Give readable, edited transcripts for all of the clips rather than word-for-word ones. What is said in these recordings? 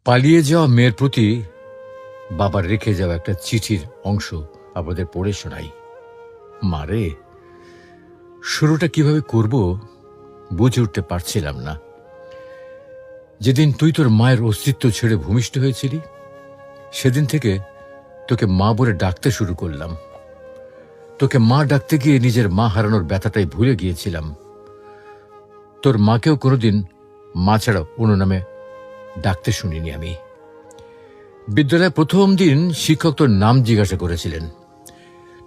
পালিয়ে যাওয়া মেয়ের প্রতি বাবার রেখে যাওয়া একটা চিঠির অংশ আপনাদের পড়ে শোনাই। মারে, শুরুটা কিভাবে করব বুঝে উঠতে পারছিলাম না। যেদিন তুই তোর মায়ের অস্তিত্ব ছেড়ে ভূমিষ্ঠ হয়েছিলি, সেদিন থেকে তোকে মা বলে ডাকতে শুরু করলাম। তোকে মা ডাকতে গিয়ে নিজের মা হারানোর ব্যথাটাই ভুলে গিয়েছিলাম। তোর মাকেও কোনোদিন মা ছাড়া অন্য নামে ডাকতে শুনিনি আমি। বিদ্যালয়ে প্রথম দিন শিক্ষক তোর নাম জিজ্ঞাসা করেছিলেন।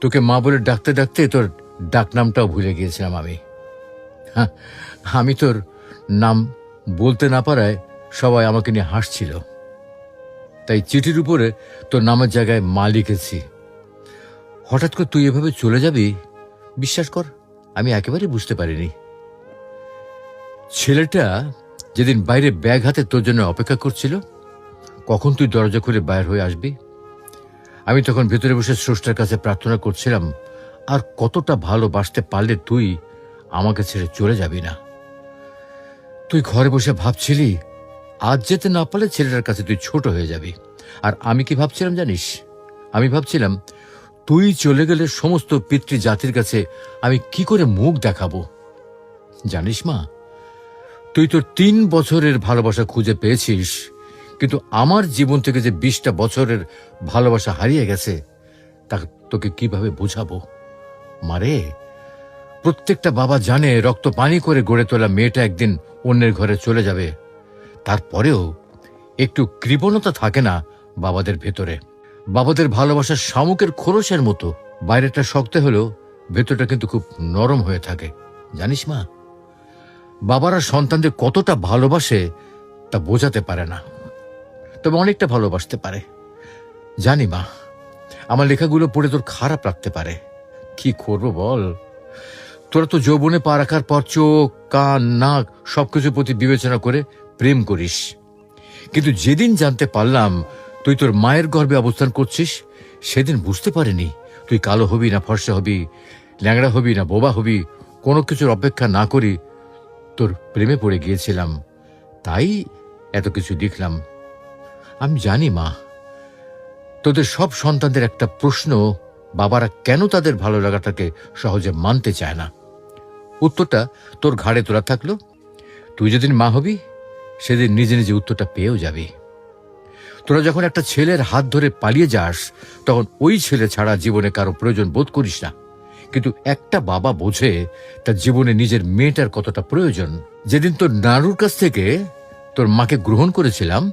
তোকে মা বলে ডাকতে ডাকতে তোর ডাক নামটাও ভুলে গিয়েছিলাম আমি। আমি তোর নাম বলতে না পারায় সবাই আমাকে নিয়ে হাসছিল। তাই চিঠির উপরে তোর নামের জায়গায় মা লিখেছি। হঠাৎ করে তুই এভাবে চলে যাবি, বিশ্বাস কর আমি একেবারেই বুঝতে পারিনি। ছেলেটা যেদিন বাইরে ব্যাগ হাতে তোর জন্য অপেক্ষা করছিল, কখন তুই দরজা খুলে বাইর হয়ে আসবি, আমি তখন ভেতরে বসে স্রষ্টার কাছে প্রার্থনা করছিলাম, আর কতটা ভালোবাসতে পারলে তুই আমাকে ছেড়ে চলে যাবি না। তুই ঘরে বসে ভাবছিলি আজ যেতে না পারলে ছেলেটার কাছে তুই ছোট হয়ে যাবি। আর আমি কি ভাবছিলাম জানিস? আমি ভাবছিলাম তুই চলে গেলে সমস্ত পিতৃ জাতির কাছে আমি কি করে মুখ দেখাবো। জানিস মা, তুই তোর 3 বছরের ভালোবাসা খুঁজে পেয়েছিস, কিন্তু আমার জীবন থেকে যে 20টা বছরের ভালোবাসা হারিয়ে গেছে তা তোকে কিভাবে বোঝাবো। মারে, প্রত্যেকটা বাবা জানে রক্ত পানি করে গড়ে তোলা মেয়েটা একদিন অন্যের ঘরে চলে যাবে। তারপরেও একটু কৃপণতা থাকে না বাবাদের ভেতরে। বাবাদের ভালোবাসা শামুকের খোলসের মতো, বাইরেটা শক্ত হলেও ভেতরটা কিন্তু খুব নরম হয়ে থাকে। জানিস মা, বাবারা সন্তানদের কতটা ভালোবাসে তা বোঝাতে পারে না, তবে অনেকটা ভালোবাসতে পারে। জানি মা, আমার লেখাগুলো পড়ে তোর খারাপ লাগতে পারে। কি করবো বল, তোরা তো যৌবনে পা রাখার পর চোখ, কান, নাক সবকিছুর প্রতি বিবেচনা করে প্রেম করিস। কিন্তু যেদিন জানতে পারলাম তুই তোর মায়ের গর্ভে অবস্থান করছিস, সেদিন বুঝতে পারিনি তুই কালো হবি না ফর্সা হবি, ল্যাংড়া হবি না বোবা হবি। কোনো কিছুর অপেক্ষা না করি তোর প্রেমে পড়ে গিয়েছিলাম, তাই এত কিছু লিখলাম। আমি জানি মা, তোদের সব সন্তানদের একটা প্রশ্ন, বাবারা কেন তাদের ভালো লাগাটাকে সহজে মানতে চায় না। উত্তরটা তোর ঘাড়ে তোলা থাকলো। তুই যেদিন মা হবি সেদিন নিজে নিজে উত্তরটা পেয়েও যাবি। তোরা যখন একটা ছেলের হাত ধরে পালিয়ে যাস, তখন ওই ছেলে ছাড়া জীবনে কারো প্রয়োজন বোধ করিস না। কিন্তু একটা বাবা বোঝে তার জীবনে নিজের মেয়েটার কতটা প্রয়োজন। যেদিন তোর নাড়ুর কাছ থেকে তোর মাকে গ্রহণ করেছিলাম,